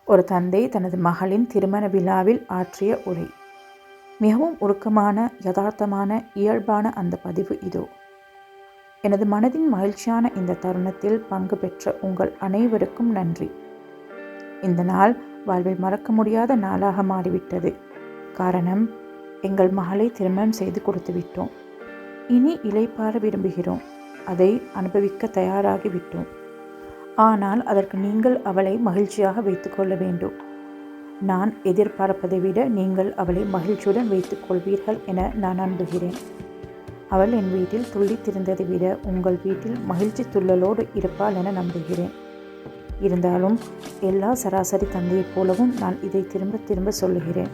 ஒரு தந்தை தனது மகளின் திருமண விழாவில் ஆற்றிய உரை. மிகவும் உருக்கமான, யதார்த்தமான, இயல்பான அந்த பதிவு இதோ. எனது மனதின் மகிழ்ச்சியான இந்த தருணத்தில் பங்கு பெற்ற உங்கள் அனைவருக்கும் நன்றி. இந்த நாள் வாழ்வை மறக்க முடியாத நாளாக மாறிவிட்டது. காரணம், எங்கள் மகளை திருமணம் செய்து கொடுத்து விட்டோம். இனி இளைப்பாற விரும்புகிறோம். அதை அனுபவிக்க தயாராகிவிட்டோம். ஆனால் அதற்கு நீங்கள் அவளை மகிழ்ச்சியாக வைத்துக்கொள்ள வேண்டும். நான் எதிர்பார்ப்பதை விட நீங்கள் அவளை மகிழ்ச்சியுடன் வைத்துக் கொள்வீர்கள் என நான் நம்புகிறேன். அவள் என் வீட்டில் துள்ளித்திருந்ததை விட உங்கள் வீட்டில் மகிழ்ச்சி துள்ளலோடு இருப்பாள் என நம்புகிறேன். இருந்தாலும் எல்லா சராசரி தந்தையைப் போலவும் நான் இதை திரும்ப திரும்ப சொல்லுகிறேன்.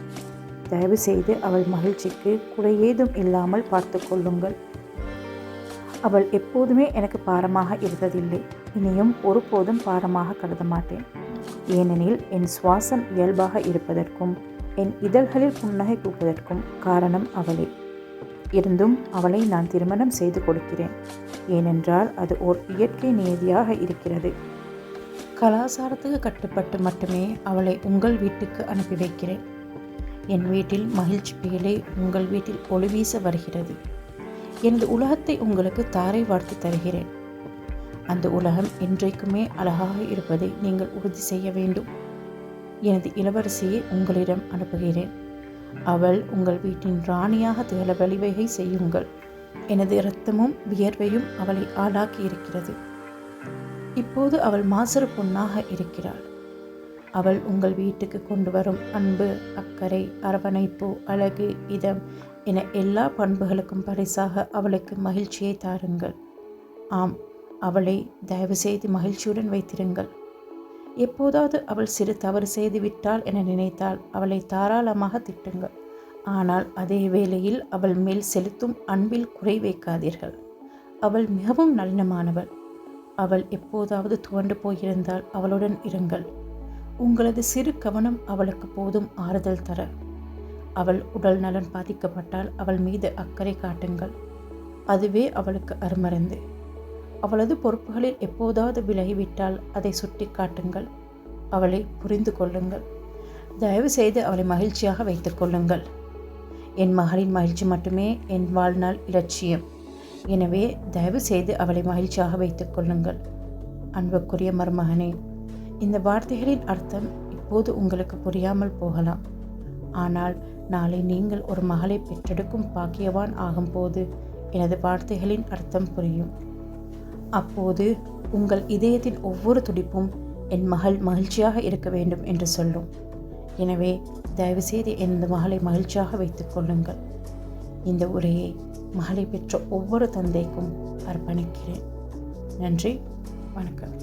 தயவு செய்து அவள் மகிழ்ச்சிக்கு குறையேதும் இல்லாமல் பார்த்து கொள்ளுங்கள். அவள் எப்போதுமே எனக்கு பாரமாக இருந்ததில்லை. இனியும் ஒருபோதும் பாரமாக கருத மாட்டேன். ஏனெனில் என் சுவாசம் இயல்பாக இருப்பதற்கும் என் இதழ்களில் புன்னகை பூப்பதற்கும் காரணம் அவளே. இருந்தும் அவளை நான் திருமணம் செய்து கொடுக்கிறேன். ஏனென்றால் அது ஓர் இயற்கை நியதியாக இருக்கிறது. கலாச்சாரத்துக்கு கட்டுப்பட்டு மட்டுமே அவளை உங்கள் வீட்டுக்கு அனுப்பி வைக்கிறேன். என் வீட்டில் மகிழ்ச்சி பேழை உங்கள் வீட்டில் ஒளி வீச வருகிறது. எனது உலகத்தை உங்களுக்கு தாரை வார்த்து தருகிறேன். அந்த உலகம் என்றைக்குமே அழகாக இருப்பதை நீங்கள் உறுதி செய்ய வேண்டும். எனது இளவரசியை உங்களிடம் அனுப்புகிறேன். அவள் உங்கள் வீட்டின் ராணியாக திகழ வழிவகை செய்யுங்கள். எனது இரத்தமும் வியர்வையும் அவளை ஆளாக்கி இருக்கிறது. இப்போது அவள் மாசறு பொன்னாக இருக்கிறாள். அவள் உங்கள் வீட்டுக்கு கொண்டு வரும் அன்பு, அக்கறை, அரவணைப்பு, அழகு, இதம் என எல்லா பண்புகளுக்கும் பரிசாக அவளுக்கு மகிழ்ச்சியை தாருங்கள். ஆம், அவளை தயவு செய்து மகிழ்ச்சியுடன் வைத்திருங்கள். எப்போதாவது அவள் சிறு தவறு செய்து விட்டாள் என நினைத்தால் அவளை தாராளமாக திட்டுங்கள். ஆனால் அதே வேளையில் அவள் மேல் செலுத்தும் அன்பில் குறை வைக்காதீர்கள். அவள் மிகவும் நளினமானவள். அவள் எப்போதாவது துவண்டு போயிருந்தால் அவளுடன் இருங்கள். உங்களது சிறு கவனம் அவளுக்கு போதும் ஆறுதல் தர. அவள் உடல் நலன் பாதிக்கப்பட்டால் அவள் மீது அக்கறை காட்டுங்கள். அதுவே அவளுக்கு அருமருந்து. அவளது பொறுப்புகளில் எப்போதாவது விலகிவிட்டால் அதை சுட்டி காட்டுங்கள். அவளை புரிந்து கொள்ளுங்கள். தயவு செய்து அவளை மகிழ்ச்சியாக வைத்துக் கொள்ளுங்கள். என் மகளின் மகிழ்ச்சி மட்டுமே என் வாழ்நாள் இலட்சியம். எனவே தயவு செய்து அவளை மகிழ்ச்சியாக வைத்துக் கொள்ளுங்கள். அன்புக்குரிய மருமகனே, இந்த வார்த்தைகளின் அர்த்தம் இப்போது உங்களுக்கு புரியாமல் போகலாம். ஆனால் நாளை நீங்கள் ஒரு மகளை பெற்றெடுக்கும் பாக்கியவான் ஆகும்போது எனது வார்த்தைகளின் அர்த்தம் புரியும். அப்போது உங்கள் இதயத்தின் ஒவ்வொரு துடிப்பும் என் மகள் மகிழ்ச்சியாக இருக்க வேண்டும் என்று சொல்லும். எனவே தயவுசெய்து எனது மகளை மகிழ்ச்சியாக வைத்துக் கொள்ளுங்கள். இந்த உரையை மகளை பெற்ற ஒவ்வொரு தந்தைக்கும் அர்ப்பணிக்கிறேன். நன்றி, வணக்கம்.